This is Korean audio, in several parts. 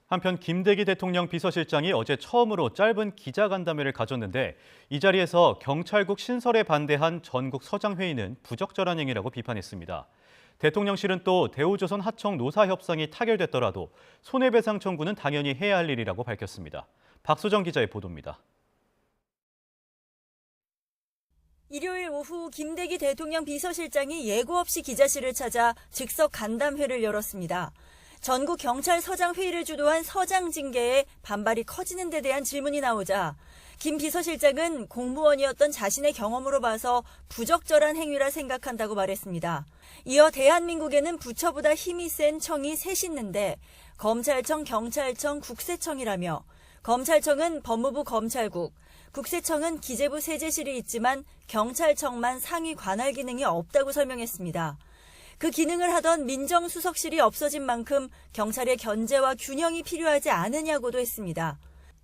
한편 김대기 대통령 비서실장이 어제 처음으로 짧은 기자간담회를 가졌는데 이 자리에서 경찰국 신설에 반대한 전국 서장회의는 부적절한 행위라고 비판했습니다. 대통령실은 또 대우조선 하청 노사 협상이 타결됐더라도 손해배상 청구는 당연히 해야 할 일이라고 밝혔습니다. 박소정 기자의 보도입니다. 일요일 오후 김대기 대통령 비서실장이 예고 없이 기자실을 찾아 즉석 간담회를 열었습니다. 전국 경찰서장 회의를 주도한 서장 징계에 반발이 커지는 데 대한 질문이 나오자 김 비서실장은 공무원이었던 자신의 경험으로 봐서 부적절한 행위라 생각한다고 말했습니다. 이어 대한민국에는 부처보다 힘이 센 청이 셋이 있는데 검찰청, 경찰청, 국세청이라며 검찰청은 법무부 검찰국, 국세청은 기재부 세제실이 있지만 경찰청만 상위 관할 기능이 없다고 설명했습니다. 그 기능을 하던 민정수석실이 없어진 만큼 경찰의 견제와 균형이 필요하지 않으냐고도 했습니다.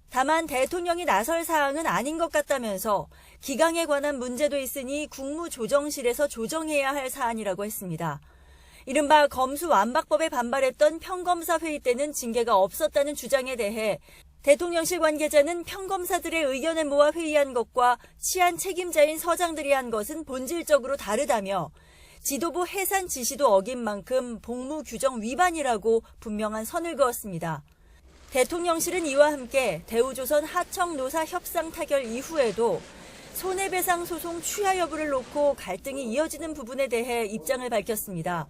다만 대통령이 나설 사항은 아닌 것 같다면서 기강에 관한 문제도 있으니 국무조정실에서 조정해야 할 사안이라고 했습니다. 이른바 검수완박법에 반발했던 평검사 회의 때는 징계가 없었다는 주장에 대해 대통령실 관계자는 평검사들의 의견을 모아 회의한 것과 치안 책임자인 서장들이 한 것은 본질적으로 다르다며 지도부 해산 지시도 어긴 만큼 복무 규정 위반이라고 분명한 선을 그었습니다. 대통령실은 이와 함께 대우조선 하청 노사 협상 타결 이후에도 손해배상 소송 취하 여부를 놓고 갈등이 이어지는 부분에 대해 입장을 밝혔습니다.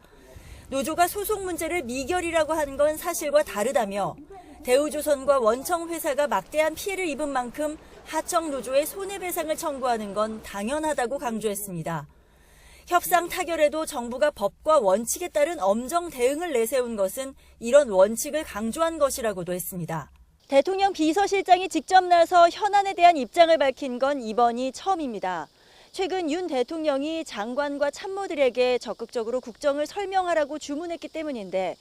노조가 소송 문제를 미결이라고 한 건 사실과 다르다며 대우조선과 원청회사가 막대한 피해를 입은 만큼 하청 노조에 손해배상을 청구하는 건 당연하다고 강조했습니다. 협상 타결에도 정부가 법과 원칙에 따른 엄정 대응을 내세운 것은 이런 원칙을 강조한 것이라고도 했습니다. 대통령 비서실장이 직접 나서 현안에 대한 입장을 밝힌 건 이번이 처음입니다. 최근 윤 대통령이 장관과 참모들에게 적극적으로 국정을 설명하라고 주문했기 때문인데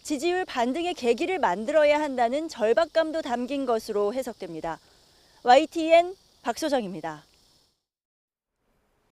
지지율 반등의 계기를 만들어야 한다는 절박감도 담긴 것으로 해석됩니다. YTN 박소정입니다.